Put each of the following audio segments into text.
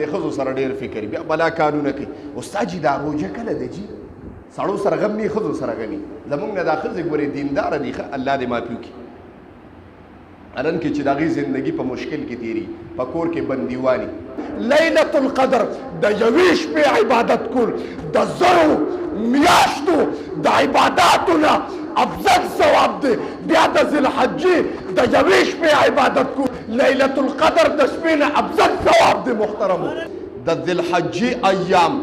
د ښځو سره ډېر فکر بیا بلا کارونه کوي استاد جي دا روژه کله ده جي سړو سره غم نه ښځو سره غمي زمونږ نه دا ښځې ګورې دینداره دي ښه الله دې معافي وکړي الان کې چې د هغې زندګي په مشکل کې تېري په کور کې بندیواني لیلة القدر د یوې شپې عبادت کول د زرو میاشتو د عباداتو نه افضل ثواب دی بیا د ذوالحجې د یوې شپې عبادت کول لیلة القدر د شپې نه افضل ثواب دی محترمو د ذوالحجې ایام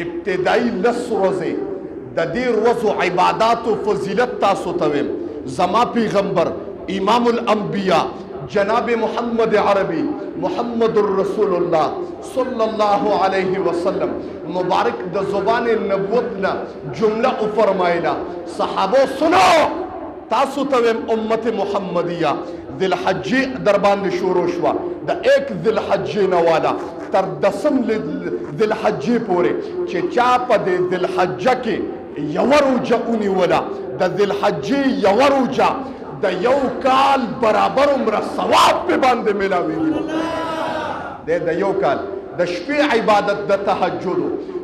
ابتدایي لس ورځې د دې ورځو عباداتو فضیلت تاسو ته ویم زما پیغمبر امام الانبیاء جناب محمد عربی محمد رسول الله صلی الله علیه وسلم مبارک د زبان نبوت نه جمله او فرمایله صحابه سنو تاسو ته امت محمدیه ذوالحجې در باندې شروع شوه د 1 ذوالحجې نه والا تر 10 ذوالحجې پورې چې چا په دې ذوالحجه کې یوه روژه ونیوله د ذوالحجې یوه روژه د یو کال برابر عمره ثواب په باندې ملاویږي د یو کال د شپې عبادت د تهجد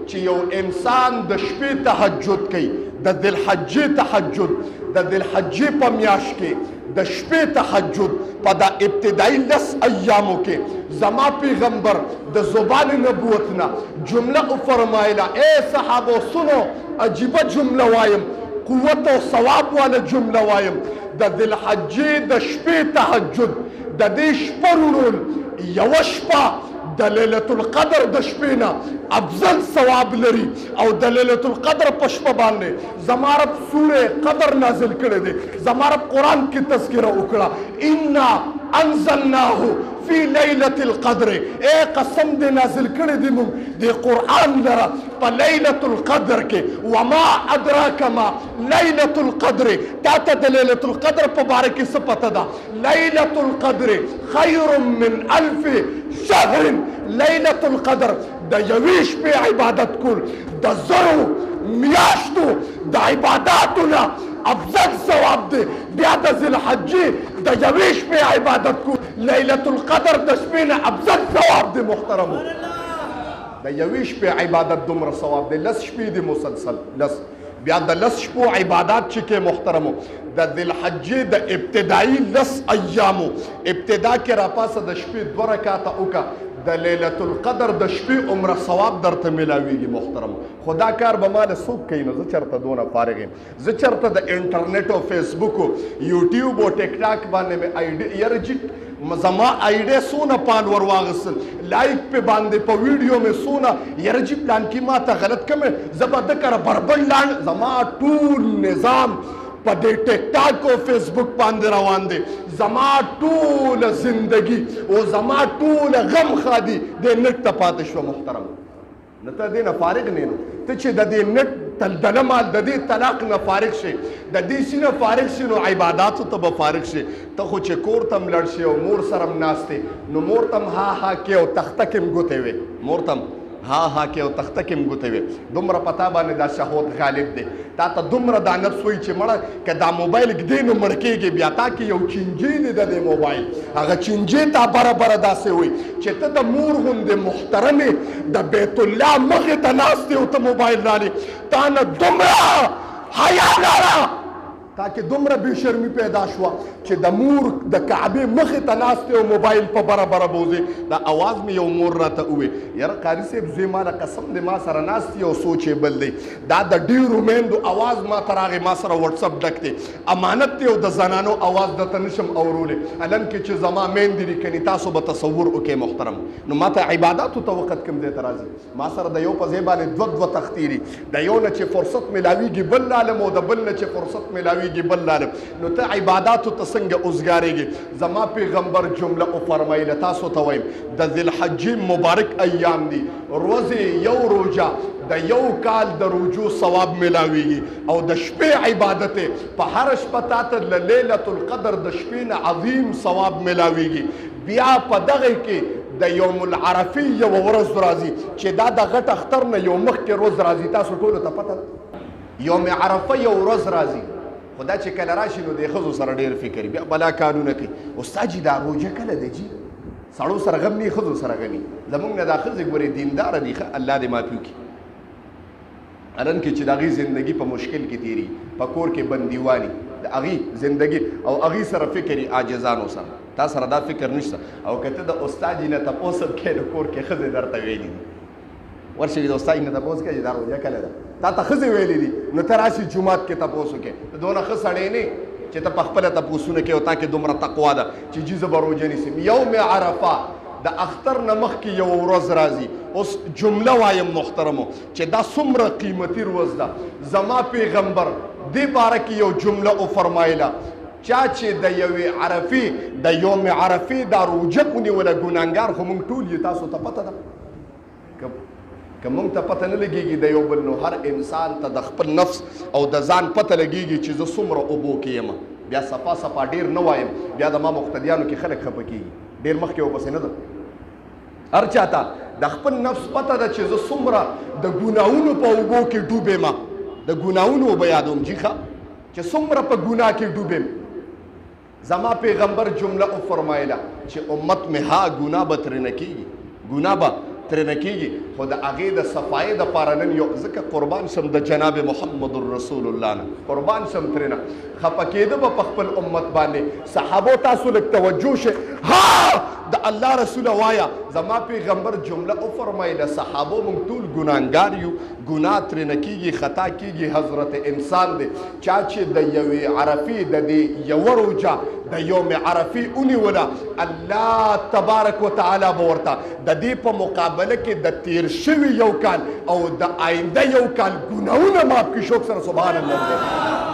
چې یو انسان د شپې تهجد کوي د ذوالحجې تهجد د ذوالحجې په میاشت کې د شپې تهجد په دا ابتدایي لس ایامو کې زما پیغمبر د زبان نبوت نه جمله فرمایله ای صحابو سنو عجیبه جمله وایم قوت او ثواب والا جمله وایم د ذوالحجې د شپې تهجد د دې شپه رڼول یوه شپه د لیلة القدر د شپې نه افضل ثواب لري او د لیلة القدر په شپه باندې زما رب سورې قدر نازل کړی دی زما رب قرآن کې تذکره وکړه انا انزلناه فی لیلة القدر اے قسم دې نازل کړی دی موږ د قرآن لره په لیلة القدر کې وما ادراک ما لیلة القدر تا ته د لیلة القدر په باره کې څه پته ده لیلة القدر خیر من الف شهر لیلة القدر د یوې شپې عبادت کول د زرو میاشتو د عباداتو نه افضل ثواب دی بیا د ذوالحجې د یوې شپې عبادت کول لیلة القدر د شپې نه افضل ثواب دی محترمو د یوې شپې عبادت دومره ثواب دی لس شپې دی مسلسل لس بیا د لس شپو عبادات چې کې محترمو د ذوالحجې د ابتدایي لس ایامو ابتدا کې راپاسه د شپې 2 رکعاته وکړه د لیلة القدر د شپې عمره ثواب درته ملاویږي محترم خدا کار به ماله څوک کوي نو زه چېرته دونه فارغ یم زه چېرته د انټرنیټ او فیسبوک او یوټیوب او ټیک ټاک باندې مې آیډي یاره جي زما آیډی څونه فالور واغستل لایک پې باندې په ویډیو مې څونه یاره جي پلان کې ما ته غلط کمې زه به ده کره بربنډ لاند زما ټول نظام په دې ټیک ټاک او فیسبوک باندې روان دی زما ټوله زندگی او زما ټوله غم خادي د نت ته پاتې شوه محترم نه ته دې نه فارغ نه نو ته چې د دې نت دلدله مال د دې طلاق نه فارغ شي د دې شي نه فارغ شي نو عباداتو ته به فارغ شي ته خو چې کور ته م لړ شي او مور سره م ناست دی نو مور ته م ها ها کې او تخته کې م ګوتې وې مور ته ها ها کې او تخته کې م ګوتې وې دومره پتا باندې دا شهوت غالب دی تا ته دومره دا نفس وایي چې مړه که دا موبایل ږدې نو مړ کېږي بیا تا کې یو چینجی دی د دې موبایل هغه چینجی تا برابره داسې وایي چې ته د مور غوندې محترمې د بیت الله مخې ته ناست یې او ته موبایل رالې تا نه دومره حیا لره تا کې دومره بې شرمي پیدا شوه چې د مور د کعبې مخې ته ناست او موبایل په برابره بوځې دا اواز مې یو مور راته ووې یاره قاري صاحب زوی ماله قسم دی ما سره ناست یو سوچ یې بل دی دا د ډېرو میندو اواز ما ته راغی ما سره وټسپ ډک دی امانت دی او د زنانو اواز درته نشم اورولی الن کې چې زما میندې دي کنې تاسو به تصور وکړئ محترم نو ما ته عباداتو ته وخت کوم ځای ته راځي ما سره د یو په ځای باندې دوه تختې دي د یو نه چې فرصت میلاویږي بل لالم او د بل نه چې فرصت میلاویږي بل لالم نو ته عباداتو ته څنګه اوزګارېږي زما پیغمبر جمله او فرمایله تاسو ته وایم د ذوالحجې مبارک ایام دي ورځې یو روژه د یو کال د روجو ثواب ملاویږي او د شپې عبادت په هر شپه تا ته د لیلة القدر د شپې نه عظیم ثواب ملاویږي بیا په دغه کې د یوم العرفې یوه ورځ راځي چې دا د غټ اختر نه یو مخکې ورځ راځي تاسو ټولو ته پته یوم عرفه یو ورځ راځي خدا چې کله راشي نو د ښځو سره ډېر فکر بیا بلا کارونه کوي استاد جي دا روژه کله ده جي سړو سره غم نه ښځو سره غمي زمونږ نه دا ښځې ګورې دینداره دي ښه الله دې معافي وکړي نن کې چې د هغې زندګي په مشکل کې تېري په کور کې بندیواني د هغې زندګي او هغې سره فکر یې عاجزانو سره تا سره دا فکر نشته او که ته د استاد جي نه تپوس هم کوې نو کور کې ښځې درته ویلي دي ورشي د استاد نه تپوس کوې چې دا روژه کله ده تا ته ښځې ویلي دي نو ته راشي جومات کې تپوس وکړې ته دونه ښه سړی نه چې ته په خپله تپوسونه کوې او تا کې دومره تقوا ده چې جي زه به روژه نیسم یوم عرفه د اختر نه مخکې یو ورځ راځي اوس جمله وایم محترمو چې دا څومره قیمتي ورځ ده زما پیغمبر دې باره کې یو جمله وفرمایله چا چې د یوې عرفې د یوم عرفې دا روژه ونیوله ګناهګار خو موږ ټول یې تاسو ته پته ده که موږ ته پته نه لګېږي د یو بل نو هر انسان ته د خپل نفس او د ځان پته لګېږي چې زه څومره اوبو کې یم بیا صفا صفا ډېر نه وایم بیا د ما مقتدیانو کې خلک خفه کېږي ډېر مخکې ورپسې نه ده هر چاته د خپل نفس پته ده چې زه څومره د ګناهونو په اوبو کې ډوب یم د ګناهونو اوبه یادوم جي ښه چې څومره په ګناه کې ډوب یم زما پیغمبر جمله وفرمایله چې امت مې ها ګناه به ترېنه کېږي ګناه به ترېنه کېږي خو د هغې د صفایۍ دپاره نن یو ځکه قربان شم د جناب محمد رسول الله نه قربان شم ترېنه خفه کېده به په خپل امت باندې صحابو تاسو لږ توجه شئ ها د الله رسوله وایه زما پیغمبر جمله وفرمایله صحابو موږ ټول ګناهګار یو ګناه ترېنه کېږي خطا کېږي حضرت انسان دی چا چې د یوې عرفې د دې یوه روژه د یوم عرفې ونیوله الله تبارک وتعالی به ورته د دې په مقابله کې د تیر شوي یو کال او د آینده یو کال ګناهونه معاف کړي شوق سره سبحان الله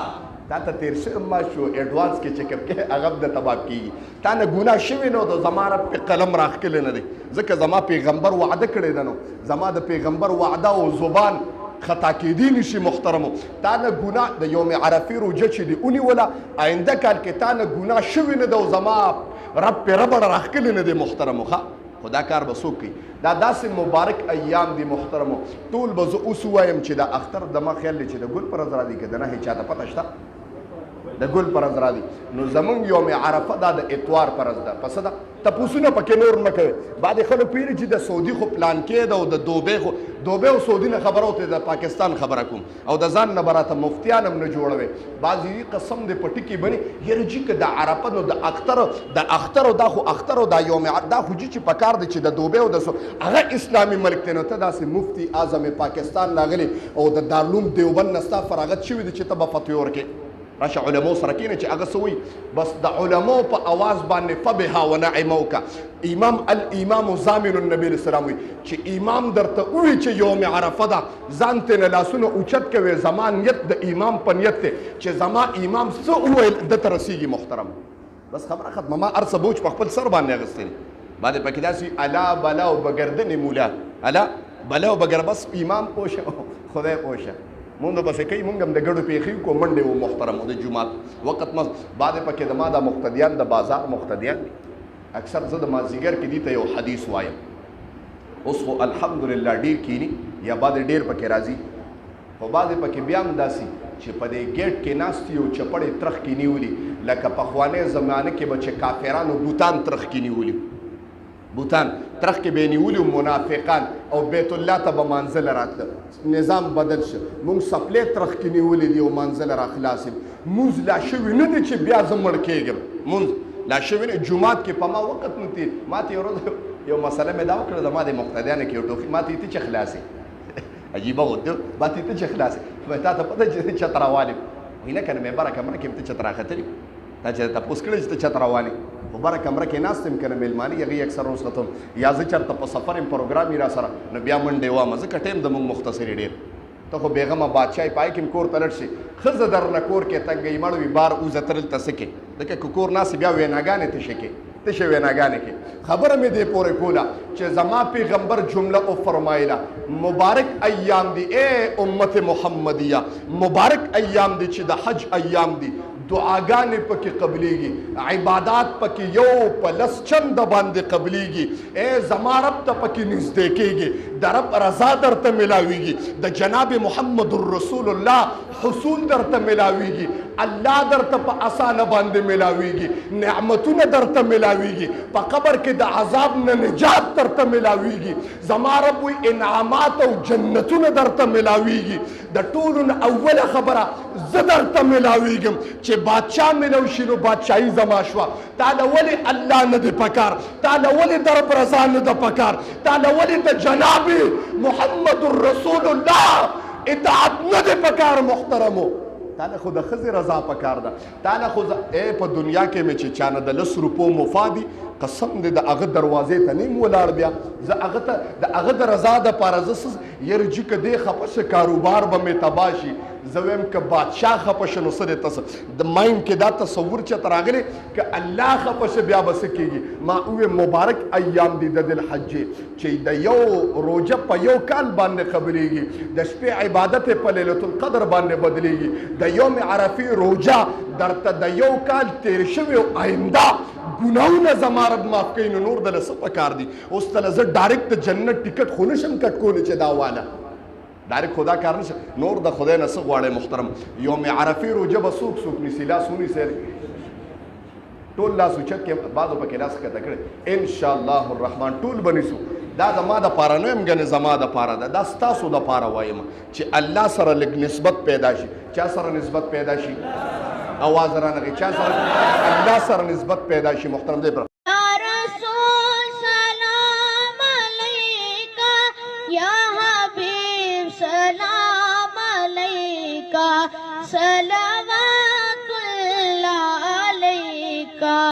تا ته تیر شوی ما شو ایډوانس کې چې کوم کې هغه د تباب کېږي تا نه ګناه شوی نو د زما رب په قلم راښکلی نه دی ځکه زما پیغمبر وعده کړی ده نو زما د پیغمبر وعده او زبان خطا کېدی نشي محترمو تا نه ګناه د یوم عرفې روژه چې دی ونیوله آینده کال کې تا نه ګناه شوی نه ده او زما رب پې ربړه راښکلی نه دی محترمو ښه خو دا کار به څوک کوي دا داسې مبارک ایام دي محترمو ټول به زه اوس ووایم چې دا اختر زما خیال دی چې د ګل پر ورځ راځي که د نه هېچا ته پته شته د ګل پر ورځ راځي نو زمونږ یوم عرفه دا د اتوار پر ورځ ده پس ده تپوسونه پکې نور مه کوئ بعضې خلک پوهېږي چې د سعودي خو پلان کې ده او د دوبۍ خو دوبۍ او سعودي نه خبره وته د پاکستان خبره کوم او د ځان نه به راته مفتیان هم نه جوړوي بعضې قسم د په ټکي بني یاره جي که د عرفه نو د اختر دا خو اختر او دا یوم دا خو جي چې په کار دی چې د دوبۍ او د هغه اسلامي ملک دی نو ته داسې مفتي اعظم پاکستان راغلی او د دارالعلوم دیوبند نه ستا فراغت شوي دی چې ته به فتوی ورکړې راشه علماء سره کېنه چې هغه څه وایي بس د علماء په اواز باندې فبها ونعموکه الامام ضامن النبي السلام وایي چې امام درته ووایي چې یوم عرفه ده ځان ترې نه لاسونه اوچت کوې زما نیت د امام په نیت دی چې زما امام څه وویل دته رسېږي محترم بس خبره ختمه ما هر څه بوج په خپل سر باندې اخیستی دی بعد پکې داسې الا بلا او بګردنې مولا الا بلا او بګر بس امام پوشه خدای پوشه مونږ بس کوي مونږ هم د ګډو پیښې کو منډې و محترم د جمعات وخت مز بعد پکې د ما د مقتدیان د بازار مقتدیان اکثر زه د مازدیګر کې دي ته یو حدیث وایم اوس خو الحمدلله ډېر کینی یا بعد ډېر پکې راځي خو بعد پکې بیا هم داسي چې په دې ګیټ کې ناست یو چپړې ترخ کې نیولي لکه پخوانۍ زمانه کې به چې کافرانو بوتان ترخ کې نیولي بوتان ترخ کې به نیولي منافقان او بیت الله ته به منزل راتله نظام بدل شو مونږ سپلې ترخ کې نیولي دي او منزل را خلاص مونږ لا شوي نه دي چې بیا زه مړ کېږم مونږ لا شوي نه جومات کې په ما وخت نه تېر ما ته یو مسله مې دا وکړه زما د مقتدیانو کې یو ټوخي ما ته یې ته چې خلاصې عجیبه غوته ما ته یې ته چې خلاصې وایي تا ته پته چې چت راوالم وایي نه که نه مې بره کمره کې ته چت راختلي تا چې تپوس کړی چې ته چت راوالې په بره کمره کې ناست یم که نه مېلماني هغې اکثر اوس ختم یا زه چېرته په سفر یم پروګرام یې را سره نو بیا منډې وامه ځکه ټایم د موږ مختصر ډېر ته خو بېغمه بادشاه پای کې کور ته لټ شي ښځه درنه کور کې تنګی مړ وي بار اوزه ترل ته څه کې ځکه که کور ناستې بیا ویناګانې تشې کې تشې ویناګانې کې خبره مې دې پورې کوله چې زما پیغمبر جمله وفرمایله مبارک ایام دي ای امت محمدیه مبارک ایام دي چې د حج ایام دي دعاګانې پکې قبلېږي عبادات پکې یو په لس چنده باندې قبلېږي ای زما رب ته پکې نږدې کېږي د رب رضا درته ملاویږي د جناب محمد رسول الله حصول درته ملاویږي الله درته په اسانه باندې ملاویږي نعمتونه درته ملاویږي په قبر کې د عذاب نه نجات درته ملاویږي زما رب وی انعامات او جنتونه درته ملاویږي د ټولو نه اوله خبره زه درته ملاویږم چې بادشاه ملو شي نو بادشاهي زما شوه تاله ولې الله نه دی پکار تاله ولې درب رضا نه ده پکار تاله ولې د جناب محمد رسول الله اطاعت نه دی پکار محترمو تاله خو د ښځې رضا پکار ده تاله خو په دنیا کې مې چې چانه د 10 روپو مفادي قسم دې د هغه دروازې ته نیم ولاړ بیا زه هغه ته د هغه د رضا دپاره زه یره جي که دې خفه شه کاروبار به مې تباه شي زه وایم که بادشاه خفه شه نو څه دی ته د ماینډ کې دا تصور چېرته راغلی که الله خفه شه بیا به څه کېږي ما وویم مبارک ایام دي د ذوالحجې چې د یو روژه په یو کال باندې قبلېږي د شپې عبادت یې په لیلة القدر باندې بدلېږي د یوم عرفې روژه درته د یو کال تیر شوی او آینده ګناهونه زما رب معاف کوي نو نور دله څه پکار دي اوس تله زه ډایرکټ د جنت ټیکټ خو نشم کټ کولی چې دا واله ډایرکټ خدا کار نشه نور د خدای نه څه غواړئ محترم یوم عرفې روژه به څوک څوک نیسي لاس ونیسئ ټول لاس اوچت کړئ بعضو پکې لاس ښکته کړئ انشاءالله الرحمن ټول به نیسو دا زما دپاره نه یم ګنې زما دپاره ده دا ستاسو دپاره وایم چې الله سره لږ نسبت پیدا شي چا سره نسبت پیدا شي आवाज رانغی چا سره الله سره نسبت پیدا شي محترم دی یا رسول سلام علیکا یا